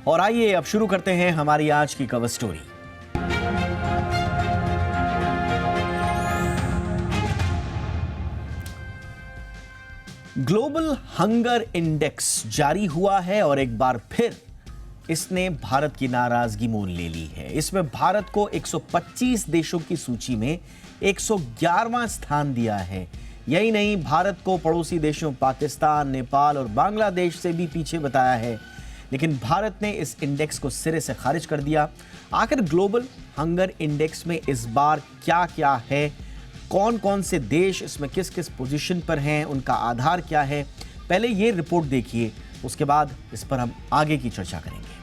और आइए अब शुरू करते हैं हमारी आज की cover story. Global hunger index जारी हुआ है और एक बार फिर इसने भारत की नाराजगी मोल ले ली है। इसमें भारत को 125 देशों की सूची में 111वां स्थान दिया है। यही नहीं, भारत को पड़ोसी देशों पाकिस्तान, नेपाल और बांग्लादेश से भी पीछे बताया है। लेकिन भारत ने इस इंडेक्स को सिरे से खारिज कर दिया। आखिर ग्लोबल हंगर इंडेक्स में इस बार क्या क्या है, कौन कौन से देश इसमें किस किस पोजीशन पर हैं, उनका आधार क्या है, पहले ये रिपोर्ट देखिए, उसके बाद इस पर हम आगे की चर्चा करेंगे।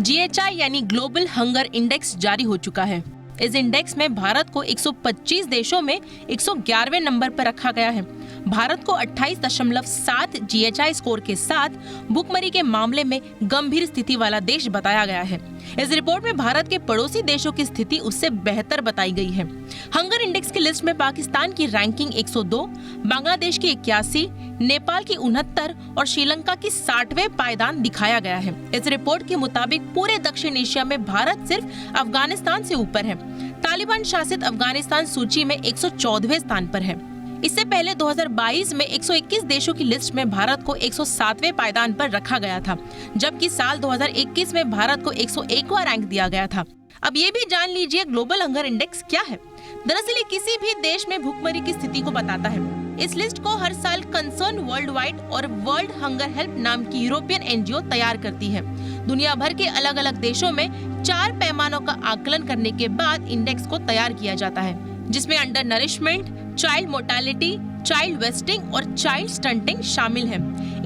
GHI यानी ग्लोबल हंगर इंडेक्स जारी हो चुका है। इस इंडेक्स में भारत को 125 देशों में 111वें नंबर पर रखा गया है। भारत को 28.7 GHI स्कोर के साथ भुखमरी के मामले में गंभीर स्थिति वाला देश बताया गया है। इस रिपोर्ट में भारत के पड़ोसी देशों की स्थिति उससे बेहतर बताई गई है। हंगर इंडेक्स की लिस्ट में पाकिस्तान की रैंकिंग 102, बांग्लादेश की 81, नेपाल की 69 और श्रीलंका की 60वें पायदान दिखाया गया है। इस रिपोर्ट के मुताबिक पूरे दक्षिण एशिया में भारत सिर्फ अफगानिस्तान से ऊपर है। तालिबान शासित अफगानिस्तान सूची में 114वें स्थान पर है। इससे पहले 2022 में 121 देशों की लिस्ट में भारत को 107वें पायदान पर रखा गया था, जबकि साल 2021 में भारत को 101वां रैंक दिया गया था। अब ये भी जान लीजिए ग्लोबल हंगर इंडेक्स क्या है। दरअसल ये किसी भी देश में भुखमरी की स्थिति को बताता है। इस लिस्ट को हर साल कंसर्न वर्ल्ड वाइड और वर्ल्ड हंगर हेल्प नाम की यूरोपियन एनजीओ तैयार करती है। दुनिया भर के अलग अलग देशों में 4 पैमानों का आकलन करने के बाद इंडेक्स को तैयार किया जाता है, जिसमें under nourishment, child mortality, child wasting और चाइल्ड स्टंटिंग शामिल है।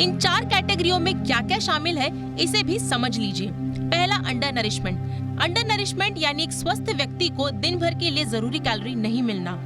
इन 4 कैटेगरियों में क्या क्या शामिल है, इसे भी समझ लीजिए। पहला, अंडर नरिशमेंट। अंडर नरिशमेंट यानी एक स्वस्थ व्यक्ति को दिन भर के लिए जरूरी कैलोरी नहीं मिलना।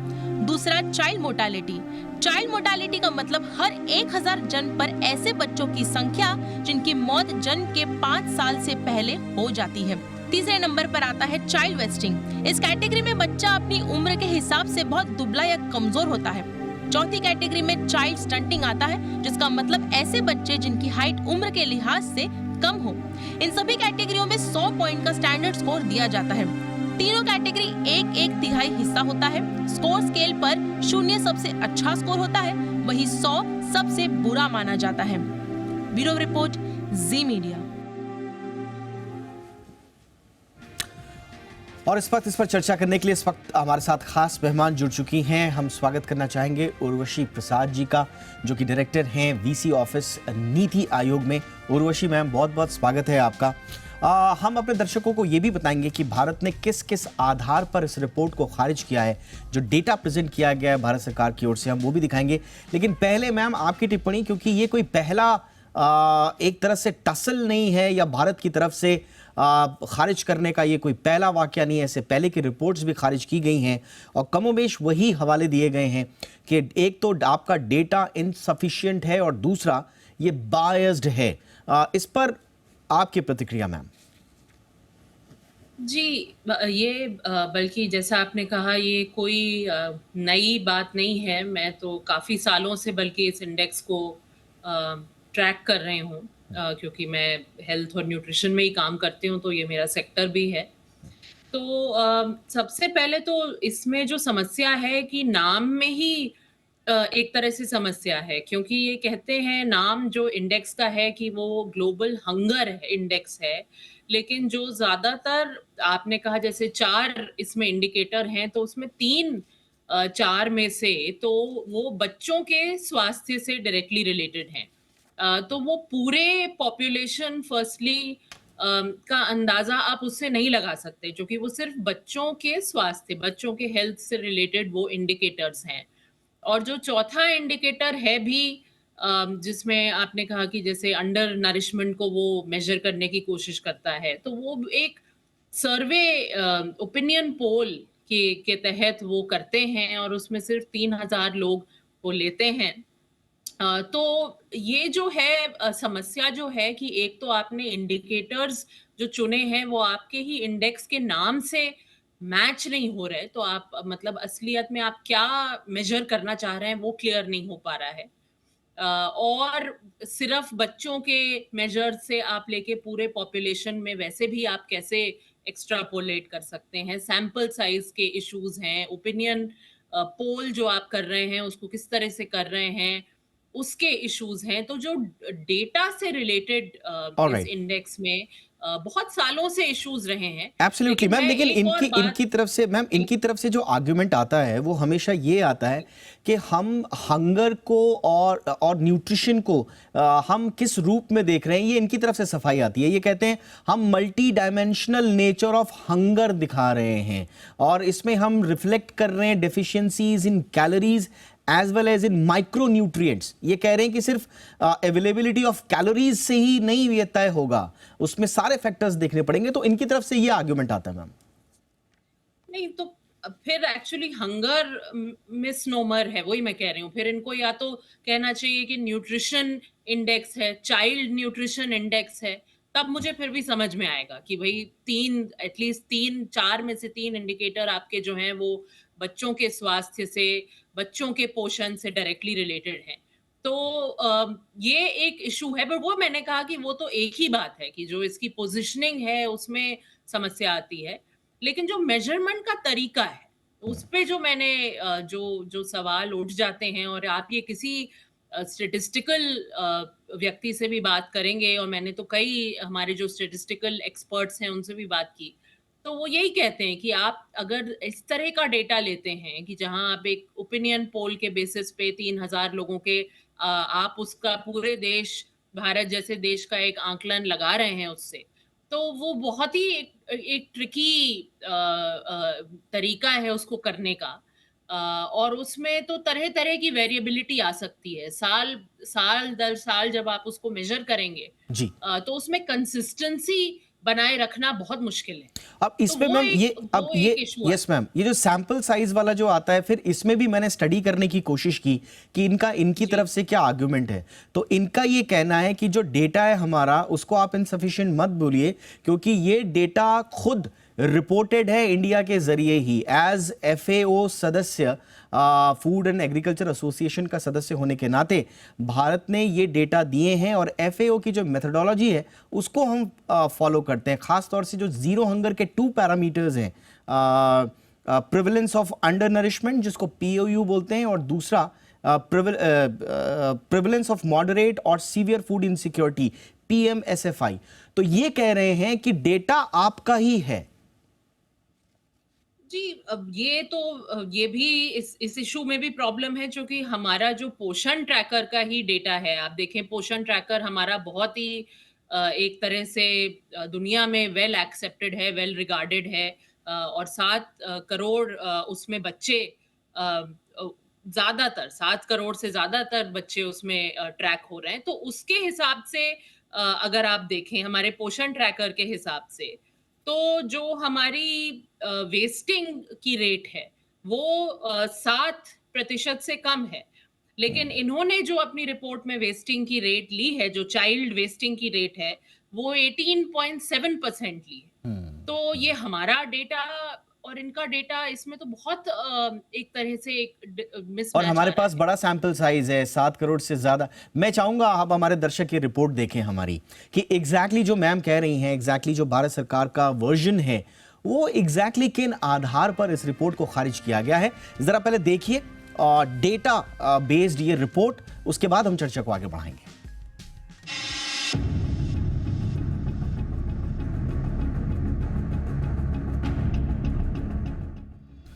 दूसरा, चाइल्ड मोर्टेलिटी। चाइल्ड मोर्टेलिटी का मतलब हर 1000 जन्म पर ऐसे बच्चों की संख्या जिनकी मौत जन्म के 5 साल से पहले हो जाती है। तीसरे नंबर पर आता है चाइल्ड वेस्टिंग। इस कैटेगरी में बच्चा अपनी उम्र के हिसाब से बहुत दुबला या कमजोर होता है। चौथी कैटेगरी में चाइल्ड स्टंटिंग आता है, जिसका मतलब ऐसे बच्चे जिनकी हाइट उम्र के लिहाज से कम हो। इन सभी कैटेगरियों में 100 पॉइंट का स्टैंडर्ड स्कोर दिया जाता है। तीनों कैटेगरी 1/1 तिहाई हिस्सा होता है। स्कोर स्केल पर 0 सबसे अच्छा स्कोर होता है, वही 100 सबसे बुरा माना जाता है। ब्यूरो रिपोर्ट, जी मीडिया। और इस पर चर्चा करने के लिए इस वक्त हमारे साथ खास मेहमान जुड़ चुकी हैं। हम स्वागत करना चाहेंगे उर्वशी प्रसाद जी का, जो कि डायरेक्टर हैं वीसी ऑफिस नीति आयोग में। उर्वशी मैम, बहुत बहुत स्वागत है आपका। हम अपने दर्शकों को ये भी बताएंगे कि भारत ने किस किस आधार पर इस रिपोर्ट को खारिज किया है। जो डेटा प्रेजेंट किया गया है भारत सरकार की ओर से, हम वो भी दिखाएंगे। लेकिन पहले मैम आपकी टिप्पणी, क्योंकि ये कोई पहला एक तरह से टसल नहीं है या भारत की तरफ से खारिज करने का ये कोई पहला वाकया नहीं है। ऐसे पहले की रिपोर्ट्स भी खारिज की गई हैं और कमोबेश वही हवाले दिए गए हैं कि एक तो आपका डेटा इनसफिशिएंट है और दूसरा ये बायस्ड है। इस पर आपकी प्रतिक्रिया मैम? जी, ये बल्कि जैसा आपने कहा, ये कोई नई बात नहीं है। मैं तो काफ़ी सालों से बल्कि इस इंडेक्स को ट्रैक कर रही हूँ, क्योंकि मैं हेल्थ और न्यूट्रिशन में ही काम करती हूँ, तो ये मेरा सेक्टर भी है। तो सबसे पहले तो इसमें जो समस्या है कि नाम में ही एक तरह से समस्या है, क्योंकि ये कहते हैं नाम जो इंडेक्स का है कि वो ग्लोबल हंगर इंडेक्स है, लेकिन जो ज़्यादातर आपने कहा जैसे 4 इसमें इंडिकेटर हैं, तो उसमें 3 4 में से तो वो बच्चों के स्वास्थ्य से डायरेक्टली रिलेटेड हैं। तो वो पूरे पॉपुलेशन फर्स्टली का अंदाज़ा आप उससे नहीं लगा सकते, क्योंकि वो सिर्फ़ बच्चों के स्वास्थ्य, बच्चों के हेल्थ से रिलेटेड वो इंडिकेटर्स हैं। और जो चौथा इंडिकेटर है भी, जिसमें आपने कहा कि जैसे अंडर नरिशमेंट को वो मेज़र करने की कोशिश करता है, तो वो एक सर्वे ओपिनियन पोल के तहत वो करते हैं और उसमें सिर्फ़ 3000 लोग वो लेते हैं। तो ये जो है समस्या जो है कि एक तो आपने इंडिकेटर्स जो चुने हैं वो आपके ही इंडेक्स के नाम से मैच नहीं हो रहे, तो आप मतलब असलियत में आप क्या मेजर करना चाह रहे हैं वो क्लियर नहीं हो पा रहा है। और सिर्फ बच्चों के मेजर से आप लेके पूरे पॉपुलेशन में वैसे भी आप कैसे एक्स्ट्रापोलेट कर सकते हैं, सैंपल साइज के इश्यूज हैं, ओपिनियन पोल जो आप कर रहे हैं उसको किस तरह से कर रहे हैं, उसके इश्यूज हैं। तो जो डेटा से रिलेटेड All इस right. इंडेक्स में बहुत सालों से इश्यूज रहे हैं। एब्सोल्युटली मैम, मैं लेकिन एक और बात- इनकी तरफ से जो आर्गुमेंट आता है वो हमेशा ये आता है कि हम हंगर को और न्यूट्रिशन को हम किस रूप में देख रहे हैं, ये इनकी तरफ से सफाई आती है। ये कहते हैं हम multi dimensional nature of hunger दिखा रहे हैं और इसमें हम रिफ्लेक्ट कर रहे हैं deficiencies in calories as well as in micronutrients. ये कह रहे हैं कि सिर्फ अवेलेबिलिटी ऑफ कैलोरीज से ही नहीं ये तय होगा, उसमें सारे फैक्टर्स देखने पड़ेंगे। तो इनकी तरफ से ये आर्गुमेंट आता है मैम। नहीं तो फिर एक्चुअली हंगर मिसनोमर है, वही मैं कह रही हूँ। फिर इनको या तो कहना चाहिए कि न्यूट्रिशन इंडेक्स है, चाइल्ड न्यूट्रिशन इंडेक्स है, तब मुझे फिर भी समझ में आएगा कि भाई एटलीस्ट 3-4 में से 3 इंडिकेटर आपके जो हैं वो बच्चों के स्वास्थ्य से, बच्चों के पोषण से डायरेक्टली रिलेटेड है। तो ये एक इशू है, बट वो मैंने कहा कि वो तो एक ही बात है कि जो इसकी पोजिशनिंग है उसमें समस्या आती है, लेकिन जो मेजरमेंट का तरीका है उस पे जो मैंने जो सवाल उठ जाते हैं, और आप ये किसी स्टेटिस्टिकल व्यक्ति से भी बात करेंगे, और मैंने तो कई हमारे जो स्टेटिस्टिकल एक्सपर्ट्स हैं उनसे भी बात की, तो वो यही कहते हैं कि आप अगर इस तरह का डेटा लेते हैं कि जहां आप एक ओपिनियन पोल के बेसिस पे 3000 लोगों के आप उसका पूरे देश, भारत जैसे देश का एक आंकलन लगा रहे हैं उससे, तो वो बहुत ही एक ट्रिकी तरीका है उसको करने का। और उसमें तो तरह तरह की वेरिएबिलिटी आ सकती है, साल दर साल जब आप उसको मेजर करेंगे जी। तो उसमें कंसिस्टेंसी बनाए रखना बहुत मुश्किल है। अब इस तो पे वो मैम एक- एक issue है। यस मैम, ये जो सैंपल साइज वाला जो आता है, फिर इसमें भी मैंने स्टडी करने की कोशिश की कि इनकी तरफ से क्या आर्गुमेंट है। तो इनका ये कहना है कि जो डेटा है हमारा उसको आप इनसफिशिएंट मत बोलिए, क्योंकि ये डेटा खुद रिपोर्टेड है इंडिया के जरिए ही। एज FAO सदस्य, फूड एंड एग्रीकल्चर एसोसिएशन का सदस्य होने के नाते भारत ने ये डेटा दिए हैं, और FAO की जो मेथोडोलॉजी है उसको हम फॉलो करते हैं। खास तौर से जो जीरो हंगर के 2 पैरामीटर्स हैं, प्रिवलेंस ऑफ अंडर नरिशमेंट जिसको POU बोलते हैं, और दूसरा प्रिवलेंस ऑफ मॉडरेट और सीवियर फूड इनसिक्योरिटी PMSFI। तो ये कह रहे हैं कि डेटा आपका ही है। जी, अब ये भी इस इशू में भी प्रॉब्लम है, क्योंकि हमारा जो पोषण ट्रैकर का ही डेटा है, आप देखें पोषण ट्रैकर हमारा बहुत ही एक तरह से दुनिया में वेल एक्सेप्टेड है, वेल रिगार्डेड है, और 7 करोड़ उसमें बच्चे, ज्यादातर 7 करोड़ से ज्यादातर बच्चे उसमें ट्रैक हो रहे हैं। तो उसके हिसाब से अगर आप देखें हमारे पोषण ट्रैकर के हिसाब से, तो जो हमारी वेस्टिंग की रेट है वो 7% से कम है। लेकिन इन्होंने जो अपनी रिपोर्ट में वेस्टिंग की रेट ली है, जो चाइल्ड वेस्टिंग की रेट है, वो 18.7% ली है। तो ये हमारा डेटा और इनका डेटा, इसमें तो बहुत एक तरह से एक मिसमैच। और हमारे पास बड़ा सैंपल साइज है, 7 करोड़ से ज्यादा। मैं चाहूंगा आप हमारे दर्शक की रिपोर्ट देखें हमारी, कि एग्जैक्टली जो मैम कह रही हैं, एग्जैक्टली जो भारत सरकार का वर्जन है, वो एग्जैक्टली किन आधार पर इस रिपोर्ट को खारिज किया गया है। जरा पहले देखिए डेटा बेस्ड ये रिपोर्ट, उसके बाद हम चर्चा को आगे बढ़ाएंगे।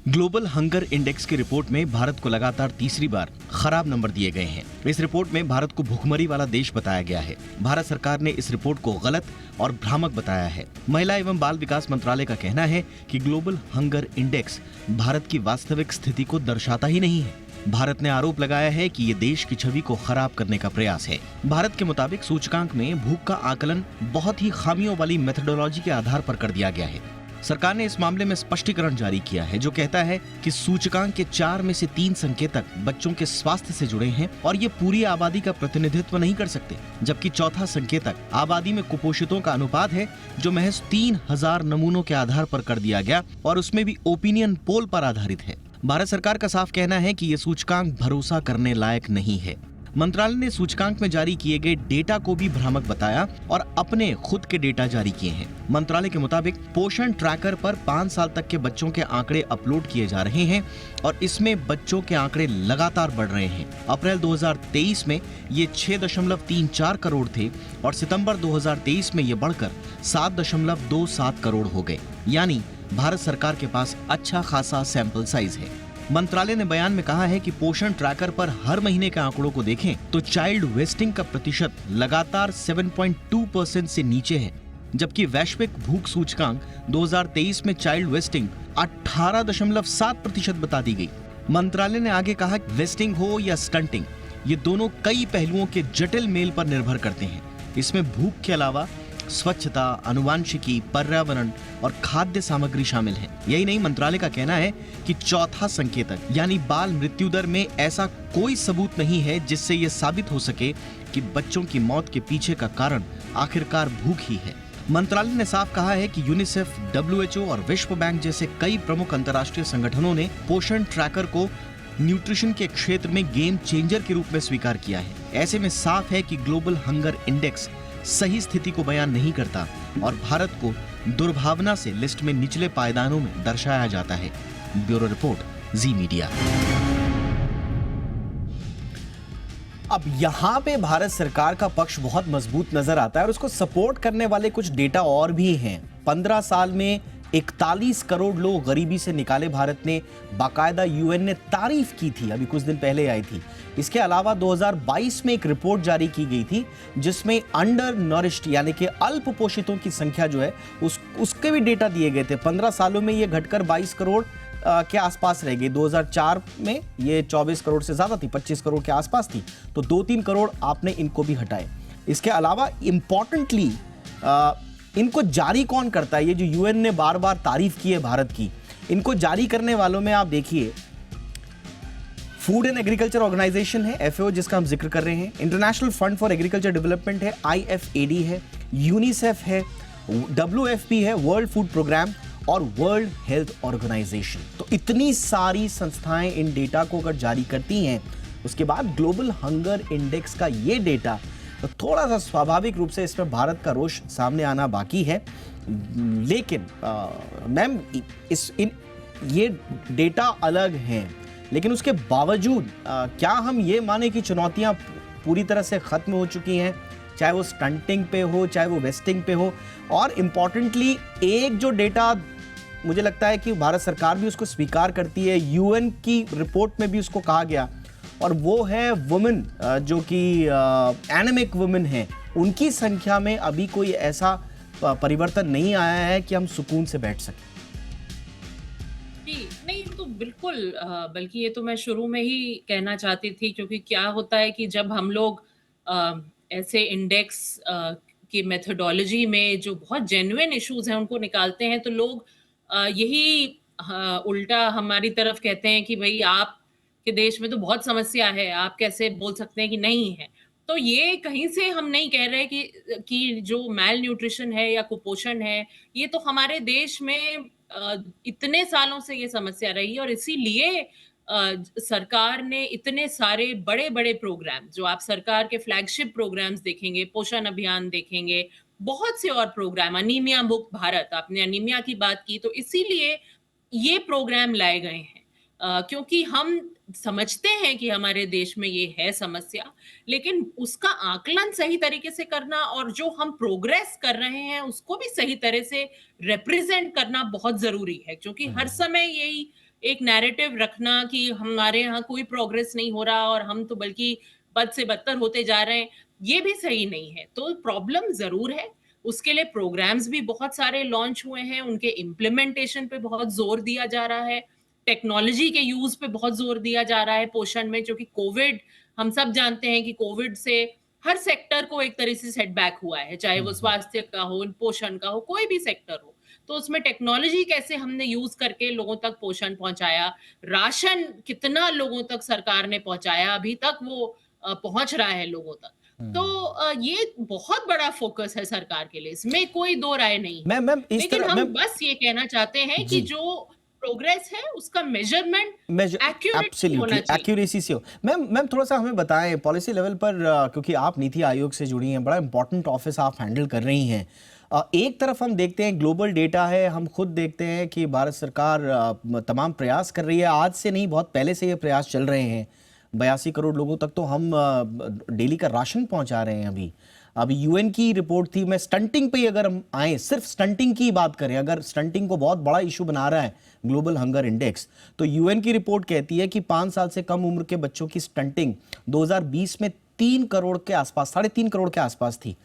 ग्लोबल हंगर इंडेक्स की रिपोर्ट में भारत को लगातार तीसरी बार खराब नंबर दिए गए हैं। इस रिपोर्ट में भारत को भुखमरी वाला देश बताया गया है। भारत सरकार ने इस रिपोर्ट को गलत और भ्रामक बताया है। महिला एवं बाल विकास मंत्रालय का कहना है कि ग्लोबल हंगर इंडेक्स भारत की वास्तविक स्थिति को दर्शाता ही नहीं है। भारत ने आरोप लगाया है कि ये देश की छवि को खराब करने का प्रयास है। भारत के मुताबिक सूचकांक में भूख का आकलन बहुत ही खामियों वाली मेथोडोलॉजी के आधार पर कर दिया गया है। सरकार ने इस मामले में स्पष्टीकरण जारी किया है, जो कहता है कि सूचकांक के 4 में से 3 संकेतक बच्चों के स्वास्थ्य से जुड़े हैं और ये पूरी आबादी का प्रतिनिधित्व नहीं कर सकते, जबकि चौथा संकेतक आबादी में कुपोषितों का अनुपात है, जो महज 3000 नमूनों के आधार पर कर दिया गया और उसमें भी ओपिनियन पोल पर आधारित है। भारत सरकार का साफ कहना है कि ये सूचकांक भरोसा करने लायक नहीं है। मंत्रालय ने सूचकांक में जारी किए गए डेटा को भी भ्रामक बताया और अपने खुद के डेटा जारी किए हैं। मंत्रालय के मुताबिक पोषण ट्रैकर पर 5 साल तक के बच्चों के आंकड़े अपलोड किए जा रहे हैं और इसमें बच्चों के आंकड़े लगातार बढ़ रहे हैं। अप्रैल 2023 में ये 6.34 करोड़ थे और सितंबर 2023 में ये बढ़कर 7.27 करोड़ हो गए। यानी भारत सरकार के पास अच्छा खासा सैंपल साइज है। मंत्रालय ने बयान में कहा है कि पोषण ट्रैकर पर हर महीने के आंकड़ों को देखें तो चाइल्ड वेस्टिंग का प्रतिशत लगातार 7.2% से नीचे है, जबकि वैश्विक भूख सूचकांक 2023 में चाइल्ड वेस्टिंग 18.7% बता दी गई। मंत्रालय ने आगे कहा कि वेस्टिंग हो या स्टंटिंग, ये दोनों कई पहलुओं के जटिल मेल पर निर्भर करते हैं। इसमें भूख के अलावा स्वच्छता, अनुवांशिकी, पर्यावरण और खाद्य सामग्री शामिल है। यही नहीं, मंत्रालय का कहना है कि चौथा संकेतक यानी बाल मृत्यु दर में ऐसा कोई सबूत नहीं है जिससे यह साबित हो सके कि बच्चों की मौत के पीछे का कारण आखिरकार भूख ही है। मंत्रालय ने साफ कहा है कि यूनिसेफ, WHO और विश्व बैंक जैसे कई प्रमुख अंतर्राष्ट्रीय संगठनों ने पोषण ट्रैकर को न्यूट्रिशन के क्षेत्र में गेम चेंजर के रूप में स्वीकार किया है। ऐसे में साफ है कि ग्लोबल हंगर इंडेक्स सही स्थिति को बयान नहीं करता और भारत को दुर्भावना से लिस्ट में निचले पायदानों में दर्शाया जाता है। ब्यूरो रिपोर्ट, जी मीडिया। अब यहाँ पे भारत सरकार का पक्ष बहुत मजबूत नजर आता है और उसको सपोर्ट करने वाले कुछ डेटा और भी हैं। 15 साल में 41 करोड़ लोग गरीबी से निकाले भारत ने, बाकायदा यूएन ने तारीफ की थी, अभी कुछ दिन पहले आई थी। इसके अलावा 2022 में एक रिपोर्ट जारी की गई थी जिसमें अंडर नरिश्ड यानी कि अल्प पोषितों की संख्या जो है उसके भी डेटा दिए गए थे। 15 सालों में ये घटकर 22 करोड़ के आसपास रह गई। 2004 में ये 24 करोड़ से ज्यादा थी, 25 करोड़ के आसपास थी, तो 2-3 करोड़ आपने इनको भी हटाए। इसके अलावा इंपॉर्टेंटली इनको जारी कौन करता है? ये जो यूएन ने बार बार तारीफ की है भारत की, इनको जारी करने वालों में आप देखिए फूड एंड एग्रीकल्चर ऑर्गेनाइजेशन है, FAO जिसका हम जिक्र कर रहे हैं, international fund for agriculture development है, IFAD है, यूनिसेफ है, WFP है, वर्ल्ड फूड प्रोग्राम और वर्ल्ड हेल्थ ऑर्गेनाइजेशन। तो इतनी सारी संस्थाएं इन डेटा को अगर जारी करती हैं, उसके बाद ग्लोबल हंगर इंडेक्स का ये डेटा, तो थोड़ा सा स्वाभाविक रूप से इसमें भारत का रोष सामने आना बाकी है। लेकिन मैम ये डेटा अलग हैं, लेकिन उसके बावजूद क्या हम ये माने कि चुनौतियां पूरी तरह से खत्म हो चुकी हैं, चाहे वो स्टंटिंग पे हो, चाहे वो वेस्टिंग पे हो? और इम्पॉर्टेंटली एक जो डेटा मुझे लगता है कि भारत सरकार भी उसको स्वीकार करती है, यूएन की रिपोर्ट में भी उसको कहा गया, और वो है वुमेन जो कि एनेमिक वुमेन है, उनकी संख्या में अभी कोई ऐसा परिवर्तन नहीं आया है कि हम सुकून से बैठ सकें। जी, नहीं तो बिल्कुल, बल्कि ये तो मैं शुरू में ही कहना चाहती थी, क्योंकि क्या होता है कि जब हम लोग ऐसे इंडेक्स की मेथोडोलॉजी में जो बहुत जेन्युइन इश्यूज हैं उनको निकालते हैं, तो लोग यही उल्टा हमारी तरफ कहते हैं कि भाई आप के देश में तो बहुत समस्या है, आप कैसे बोल सकते हैं कि नहीं है। तो ये कहीं से हम नहीं कह रहे कि जो मैल न्यूट्रिशन है या कुपोषण है, ये तो हमारे देश में इतने सालों से ये समस्या रही है, और इसीलिए सरकार ने इतने सारे बड़े-बड़े प्रोग्राम, जो आप सरकार के फ्लैगशिप प्रोग्राम्स देखेंगे, पोषण अभियान देखेंगे, बहुत से और प्रोग्राम, अनीमिया मुक्त भारत, आपने अनीमिया की बात की, तो इसीलिए ये प्रोग्राम लाए गए हैं। क्योंकि हम समझते हैं कि हमारे देश में ये है समस्या, लेकिन उसका आकलन सही तरीके से करना और जो हम प्रोग्रेस कर रहे हैं उसको भी सही तरह से रिप्रेजेंट करना बहुत जरूरी है, क्योंकि हर समय यही एक नैरेटिव रखना कि हमारे यहाँ कोई प्रोग्रेस नहीं हो रहा और हम तो बल्कि बद से बदतर होते जा रहे हैं, ये भी सही नहीं है। तो प्रॉब्लम जरूर है, उसके लिए प्रोग्राम्स भी बहुत सारे लॉन्च हुए हैं, उनके इम्प्लीमेंटेशन पे बहुत जोर दिया जा रहा है, टेक्नोलॉजी के यूज पे बहुत जोर दिया जा रहा है पोषण में, क्योंकि कोविड, हम सब जानते हैं कि कोविड से हर सेक्टर को एक तरह से सेटबैक हुआ है, चाहे वो स्वास्थ्य का हो, पोषण का हो, कोई भी सेक्टर हो। तो उसमें टेक्नोलॉजी कैसे हमने यूज करके लोगों तक पोषण पहुंचाया, राशन कितना लोगों तक सरकार ने पहुंचाया, अभी तक वो पहुंच रहा है लोगों तक। तो ये बहुत बड़ा फोकस है सरकार के लिए, इसमें कोई दो राय नहीं है। मैम इस लेकिन तरह हम बस ये कहना चाहते हैं कि जो प्रोग्रेस है उसका मेजरमेंट मेजर एक्यूरेट होना एब्सोल्युटली चाहिए। एक्यूरेसी से हो। मैम थोड़ा सा हमें बताएं पॉलिसी लेवल पर, क्योंकि आप नीति आयोग से जुड़ी हैं, बड़ा इंपॉर्टेंट ऑफिस आप हैंडल कर रही हैं। एक तरफ हम देखते हैं ग्लोबल डेटा है, हम खुद देखते हैं कि भारत सरकार तमाम प्रयास कर रही है, आज से नहीं बहुत पहले से ये प्रयास चल रहे हैं। 82 करोड़ लोगों तक तो हम डेली का राशन पहुंचा रहे हैं। अभी यूएन की रिपोर्ट थी, मैं स्टंटिंग पे ही अगर हम आए, सिर्फ स्टंटिंग की बात करें, अगर स्टंटिंग को बहुत बड़ा इशू बना रहा है ग्लोबल हंगर इंडेक्स, तो यूएन की रिपोर्ट कहती है कि 5 साल से कम उम्र के बच्चों की स्टंटिंग 2020 में 3 करोड़ के आसपास, 3.5 करोड़ के आसपास थी।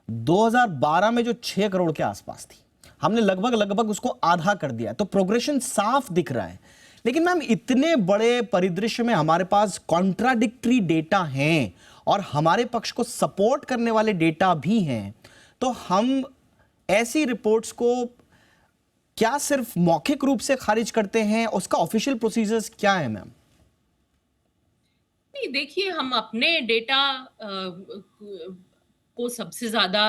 2012 में जो 6 करोड़ के आसपास थी, हमने लगभग उसको आधा कर दिया है। तो प्रोग्रेशन साफ दिख रहा है। लेकिन मैम इतने बड़े परिदृश्य में हमारे पास कॉन्ट्राडिक्टरी डेटा हैं और हमारे पक्ष को सपोर्ट करने वाले डेटा भी हैं, तो हम ऐसी रिपोर्ट्स को क्या सिर्फ मौखिक रूप से खारिज करते हैं? उसका ऑफिशियल प्रोसीजर्स क्या है मैम? नहीं, देखिए, हम अपने डेटा को सबसे ज्यादा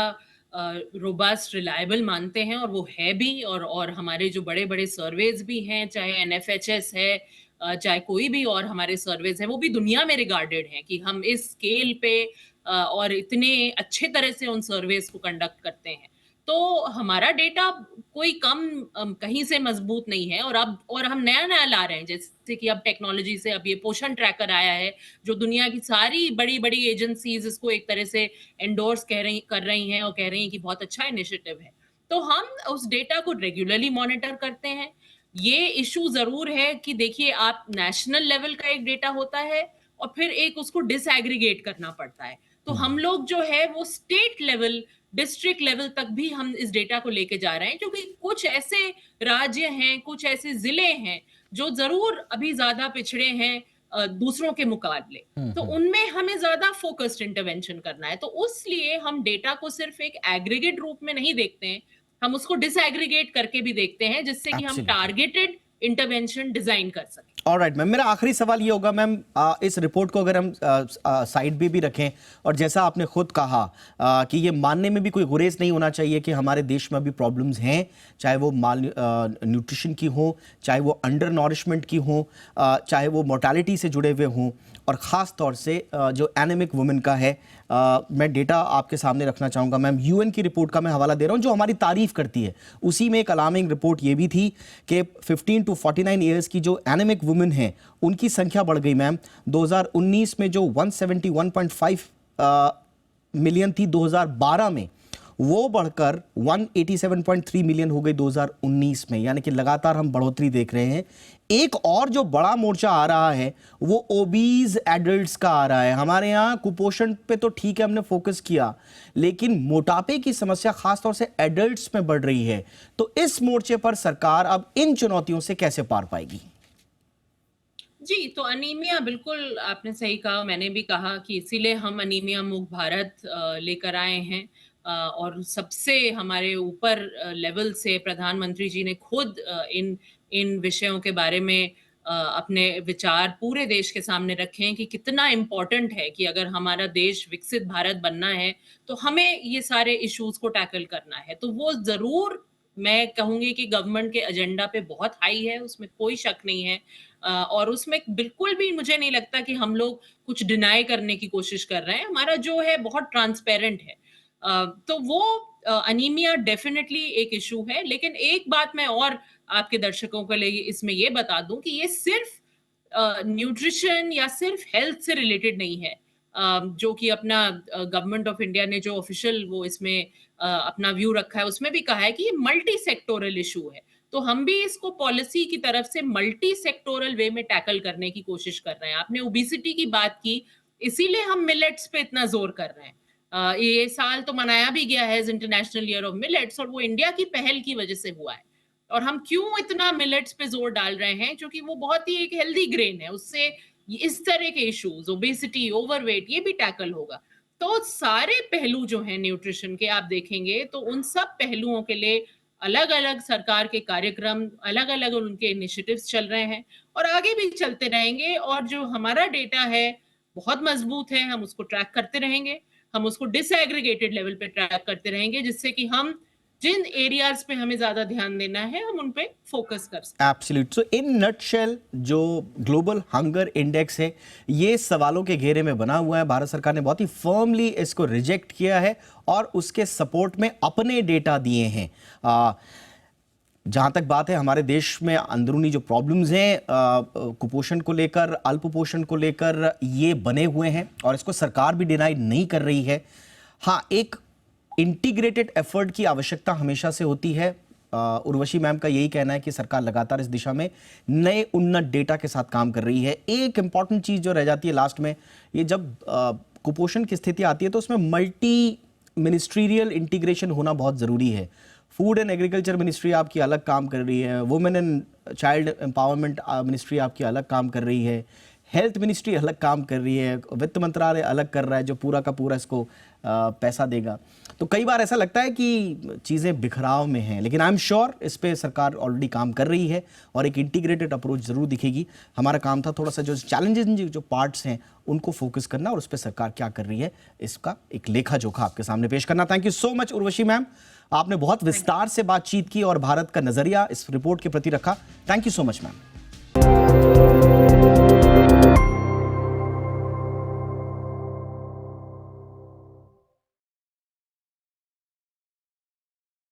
रोबस्ट रिलायबल मानते हैं, और वो है भी। और हमारे जो बड़े बड़े सर्वेज भी हैं, चाहे एनएफएचएस है, चाहे कोई भी और हमारे सर्वेज हैं, वो भी दुनिया में रिगार्डेड हैं कि हम इस स्केल पे और इतने अच्छे तरह से उन सर्वेज को कंडक्ट करते हैं। तो हमारा डेटा कोई कम कहीं से मजबूत नहीं है। और हम नया नया ला रहे हैं, जैसे कि अब टेक्नोलॉजी से अब ये पोषण ट्रैकर आया है, जो दुनिया की सारी बड़ी बड़ी एजेंसीज इसको एक तरह से एंडोर्स कर रही हैं और कह रही हैं कि बहुत अच्छा इनिशिएटिव है। तो हम उस डेटा को रेगुलरली मॉनिटर करते हैं। ये इशू जरूर है कि देखिए, आप नेशनल लेवल का एक डेटा होता है और फिर एक उसको डिसएग्रीगेट करना पड़ता है। तो हम लोग जो है वो स्टेट लेवल, डिस्ट्रिक्ट लेवल तक भी हम इस डेटा को लेके जा रहे हैं, क्योंकि कुछ ऐसे राज्य हैं, कुछ ऐसे जिले हैं जो जरूर अभी ज्यादा पिछड़े हैं दूसरों के मुकाबले। तो उनमें हमें ज्यादा फोकस्ड इंटरवेंशन करना है। तो उसलिए हम डेटा को सिर्फ एक एग्रीगेट रूप में नहीं देखते हैं, हम उसको डिसएग्रीगेट करके भी देखते हैं, जिससे कि हम Absolutely. टारगेटेड इंटरवेंशन डिजाइन कर सकें। ऑलराइट मैम, मेरा आखिरी सवाल ये होगा मैम, इस रिपोर्ट को अगर हम साइड भी रखें, और जैसा आपने खुद कहा कि ये मानने में भी कोई गुरेज नहीं होना चाहिए कि हमारे देश में अभी प्रॉब्लम्स हैं, चाहे वो माल न्यूट्रिशन की हो, चाहे वो अंडर नॉरिशमेंट की हो, चाहे वो मोर्टालिटी से जुड़े हुए हों, और ख़ास तौर से जो एनेमिक वुमेन का है। मैं डेटा आपके सामने रखना चाहूँगा मैम, यूएन की रिपोर्ट का मैं हवाला दे रहा हूँ जो हमारी तारीफ़ करती है। उसी में एक अलार्मिंग रिपोर्ट ये भी थी कि 15 to 49 ईयर्स की जो एनेमिक वुमेन हैं उनकी संख्या बढ़ गई मैम। 2019 में जो 171.5 मिलियन थी, 2012 में वो बढ़कर 187.3 मिलियन हो गई 2019 में, यानी कि लगातार हम बढ़ोतरी देख रहे हैं। एक और जो बड़ा मोर्चा आ रहा है वो ओबीज एडल्ट्स का आ रहा है। हमारे यहाँ कुपोषण पे तो ठीक है हमने फोकस किया, लेकिन मोटापे की समस्या खासतौर से एडल्ट्स में बढ़ रही है। तो इस मोर्चे पर सरकार अब इन चुनौतियों से कैसे पार पाएगी? जी, तो अनीमिया, बिल्कुल आपने सही कहा, मैंने भी कहा कि इसीलिए हम अनीमिया मुक्त भारत लेकर आए हैं। और सबसे हमारे ऊपर लेवल से प्रधानमंत्री जी ने खुद इन इन विषयों के बारे में अपने विचार पूरे देश के सामने रखे हैं कि कितना इम्पोर्टेंट है कि अगर हमारा देश विकसित भारत बनना है तो हमें ये सारे इश्यूज को टैकल करना है। तो वो जरूर, मैं कहूंगी कि गवर्नमेंट के एजेंडा पे बहुत हाई है, उसमें कोई शक नहीं है। और उसमें बिल्कुल भी मुझे नहीं लगता कि हम लोग कुछ डिनाई करने की कोशिश कर रहे हैं। हमारा जो है बहुत ट्रांसपेरेंट है। तो वो अनीमिया डेफिनेटली एक इशू है। लेकिन एक बात मैं और आपके दर्शकों के लिए इसमें ये बता दूं कि ये सिर्फ न्यूट्रिशन या सिर्फ हेल्थ से रिलेटेड नहीं है। जो कि अपना गवर्नमेंट ऑफ इंडिया ने जो ऑफिशियल वो इसमें अपना व्यू रखा है, उसमें भी कहा है कि ये मल्टी सेक्टोरल इशू है। तो हम भी इसको पॉलिसी की तरफ से मल्टी सेक्टोरल वे में टैकल करने की कोशिश कर रहे हैं। आपने ओबेसिटी की बात की, इसीलिए हम मिलेट्स पे इतना जोर कर रहे हैं। ये साल तो मनाया भी गया है इंटरनेशनल ईयर ऑफ मिलेट्स, और वो इंडिया की पहल की वजह से हुआ है। और हम क्यों इतना मिलेट्स पे जोर डाल रहे हैं? क्योंकि वो बहुत ही एक हेल्दी ग्रेन है, उससे इस तरह के इश्यूज, ओबेसिटी, ओवरवेट, ये भी टैकल होगा। तो सारे पहलू जो हैं न्यूट्रिशन के, आप देखेंगे तो उन सब पहलुओं के लिए अलग अलग सरकार के कार्यक्रम, अलग अलग उनके इनिशिएटिव्स चल रहे हैं और आगे भी चलते रहेंगे। और जो हमारा डेटा है बहुत मजबूत है, हम उसको ट्रैक करते रहेंगे, हम उसको डिसएग्रीगेटेड लेवल पे ट्रैक करते रहेंगे, जिससे कि हम जिन एरियाज पे हमें ज्यादा ध्यान देना है हम उन पे फोकस कर सकते एब्सोल्यूट। सो इन नटशेल जो ग्लोबल हंगर इंडेक्स है ये सवालों के घेरे में बना हुआ है। भारत सरकार ने बहुत ही फर्मली इसको रिजेक्ट किया है और उसके सपोर्ट में अपने डेटा दिए हैं। जहाँ तक बात है हमारे देश में अंदरूनी जो प्रॉब्लम्स हैं कुपोषण को लेकर, अल्पपोषण को लेकर, ये बने हुए हैं और इसको सरकार भी डिनाई नहीं कर रही है। हाँ, एक इंटीग्रेटेड एफर्ट की आवश्यकता हमेशा से होती है। उर्वशी मैम का यही कहना है कि सरकार लगातार इस दिशा में नए उन्नत डेटा के साथ काम कर रही है। एक इंपॉर्टेंट चीज़ जो रह जाती है लास्ट में, ये जब कुपोषण की स्थिति आती है तो उसमें मल्टी मिनिस्ट्रियल इंटीग्रेशन होना बहुत ज़रूरी है। फूड एंड एग्रीकल्चर मिनिस्ट्री आपकी अलग काम कर रही है, women and child empowerment ministry आपकी अलग काम कर रही है, हेल्थ मिनिस्ट्री अलग काम कर रही है, वित्त मंत्रालय अलग कर रहा है जो पूरा का पूरा इसको पैसा देगा। तो कई बार ऐसा लगता है कि चीज़ें बिखराव में हैं, लेकिन आई एम श्योर इस पे सरकार ऑलरेडी काम कर रही है और एक इंटीग्रेटेड अप्रोच ज़रूर दिखेगी। हमारा काम था थोड़ा सा जो चैलेंजेस जो पार्ट्स हैं उनको फोकस करना और उस पर सरकार क्या कर रही है इसका एक लेखा जोखा आपके सामने पेश करना। Thank you so much Urvashi ma'am, आपने बहुत विस्तार से बातचीत की और भारत का नज़रिया इस रिपोर्ट के प्रति रखा। Thank you so much ma'am.